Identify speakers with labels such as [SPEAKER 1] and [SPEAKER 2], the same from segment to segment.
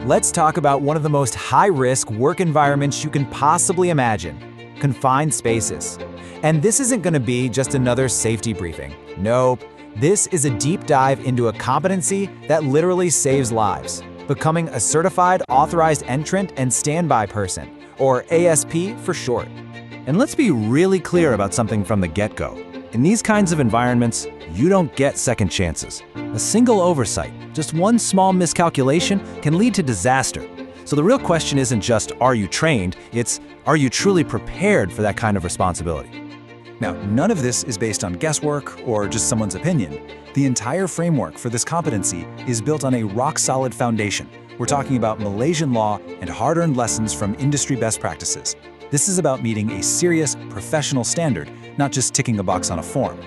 [SPEAKER 1] let's talk about one of the most high-risk work environments you can possibly imagine: confined spaces. And this isn't going to be just another safety briefing. Nope. This is a deep dive into a competency that literally saves lives: becoming a certified authorized entrant and standby person, or ASP for short. And let's be really clear about something from the get-go. In these kinds of environments, you don't get second chances. A single oversight, just one small miscalculation, can lead to disaster. So the real question isn't just, are you trained? It's, are you truly prepared for that kind of responsibility?
[SPEAKER 2] Now, none of this is based on guesswork or just someone's opinion. The entire framework for this competency is built on a rock-solid foundation. We're talking about Malaysian law and hard-earned lessons from industry best practices. This is about meeting a serious, professional standard, not just ticking a box on a form.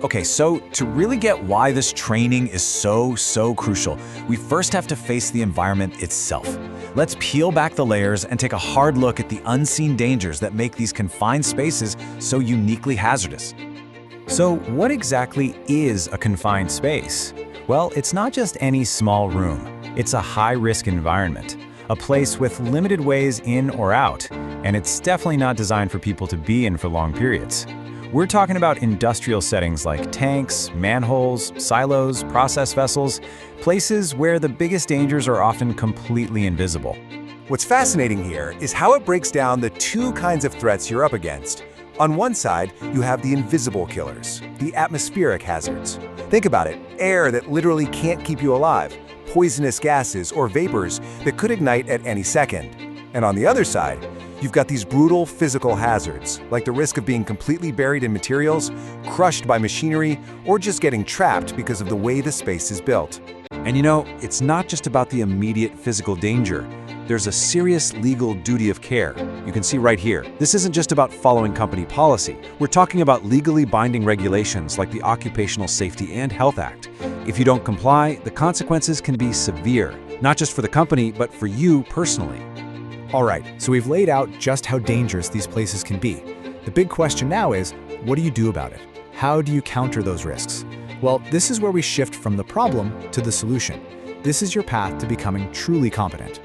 [SPEAKER 1] Okay, so to really get why this training is so crucial, we first have to face the environment itself. Let's peel back the layers and take a hard look at the unseen dangers that make these confined spaces so uniquely hazardous. So what exactly is a confined space? Well, it's not just any small room. It's a high-risk environment, a place with limited ways in or out, and it's definitely not designed for people to be in for long periods. We're talking about industrial settings like tanks, manholes, silos, process vessels, places where the biggest dangers are often completely invisible.
[SPEAKER 3] What's fascinating here is how it breaks down the two kinds of threats you're up against. On one side, you have the invisible killers, the atmospheric hazards. Think about it: air that literally can't keep you alive, poisonous gases or vapors that could ignite at any second. And on the other side, you've got these brutal physical hazards, like the risk of being completely buried in materials, crushed by machinery, or just getting trapped because of the way the space is built.
[SPEAKER 2] And you know, it's not just about the immediate physical danger. There's a serious legal duty of care. You can see right here. This isn't just about following company policy. We're talking about legally binding regulations like the Occupational Safety and Health Act. If you don't comply, the consequences can be severe, not just for the company, but for you personally.
[SPEAKER 4] All right, so we've laid out just how dangerous these places can be. The big question now is, what do you do about it? How do you counter those risks? Well, this is where we shift from the problem to the solution. This is your path to becoming truly competent.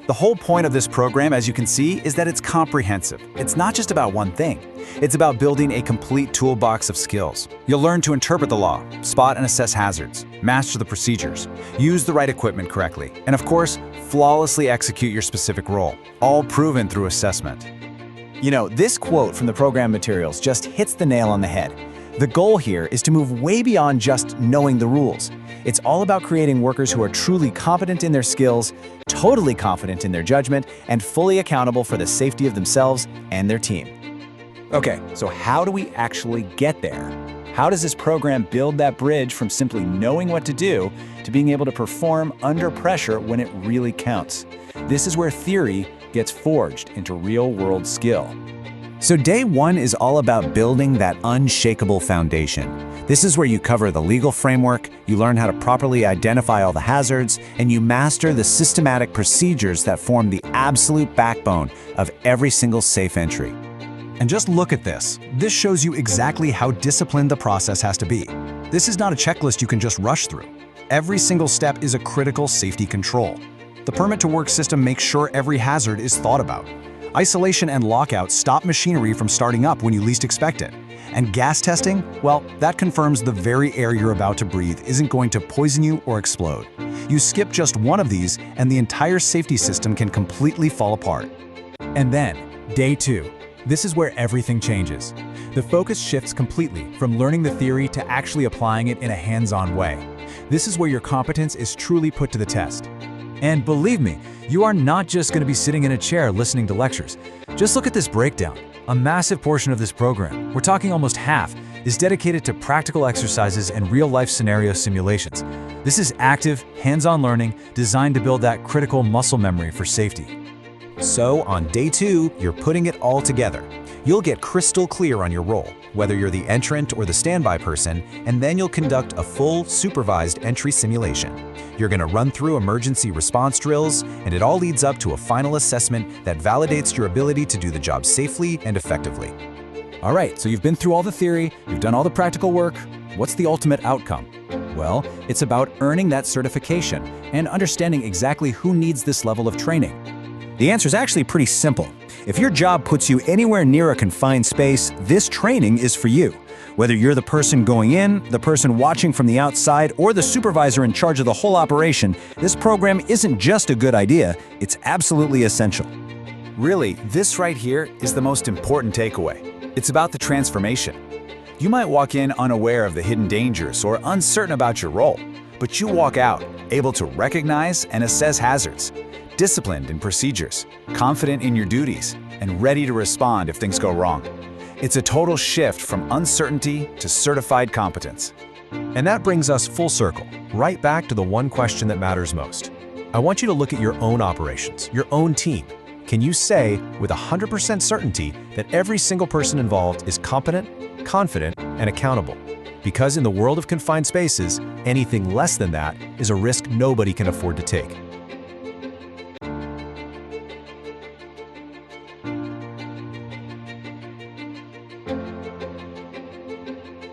[SPEAKER 1] The whole point of this program, as you can see, is that it's comprehensive. It's not just about one thing. It's about building a complete toolbox of skills. You'll learn to interpret the law, spot and assess hazards, master the procedures, use the right equipment correctly, and of course, flawlessly execute your specific role, all proven through assessment. You know, this quote from the program materials just hits the nail on the head. The goal here is to move way beyond just knowing the rules. It's all about creating workers who are truly competent in their skills, totally confident in their judgment, and fully accountable for the safety of themselves and their team. Okay, so how do we actually get there? How does this program build that bridge from simply knowing what to do to being able to perform under pressure when it really counts? This is where theory gets forged into real-world skill. So day one is all about building that unshakable foundation. This is where you cover the legal framework, you learn how to properly identify all the hazards, and you master the systematic procedures that form the absolute backbone of every single safe entry.
[SPEAKER 4] And just look at this. This shows you exactly how disciplined the process has to be. This is not a checklist you can just rush through. Every single step is a critical safety control. The permit to work system makes sure every hazard is thought about. Isolation and lockout stop machinery from starting up when you least expect it. And gas testing, well, that confirms the very air you're about to breathe isn't going to poison you or explode. You skip just one of these and the entire safety system can completely fall apart. And then, day two. This is where everything changes. The focus shifts completely from learning the theory to actually applying it in a hands-on way. This is where your competence is truly put to the test. And believe me, you are not just going to be sitting in a chair listening to lectures. Just look at this breakdown. A massive portion of this program, we're talking almost half, is dedicated to practical exercises and real-life scenario simulations. This is active, hands-on learning designed to build that critical muscle memory for safety.
[SPEAKER 1] So on day two, you're putting it all together. You'll get crystal clear on your role, whether you're the entrant or the standby person, and then you'll conduct a full supervised entry simulation. You're going to run through emergency response drills, and it all leads up to a final assessment that validates your ability to do the job safely and effectively.
[SPEAKER 4] All right, so you've been through all the theory, you've done all the practical work. What's the ultimate outcome?
[SPEAKER 1] Well, it's about earning that certification and understanding exactly who needs this level of training.
[SPEAKER 5] The answer is actually pretty simple. If your job puts you anywhere near a confined space, this training is for you. Whether you're the person going in, the person watching from the outside, or the supervisor in charge of the whole operation, this program isn't just a good idea, it's absolutely essential.
[SPEAKER 1] Really, this right here is the most important takeaway. It's about the transformation. You might walk in unaware of the hidden dangers or uncertain about your role, but you walk out able to recognize and assess hazards, disciplined in procedures, confident in your duties, and ready to respond if things go wrong. It's a total shift from uncertainty to certified competence.
[SPEAKER 2] And that brings us full circle, right back to the one question that matters most. I want you to look at your own operations, your own team. Can you say with 100% certainty that every single person involved is competent, confident, and accountable? Because in the world of confined spaces, anything less than that is a risk nobody can afford to take.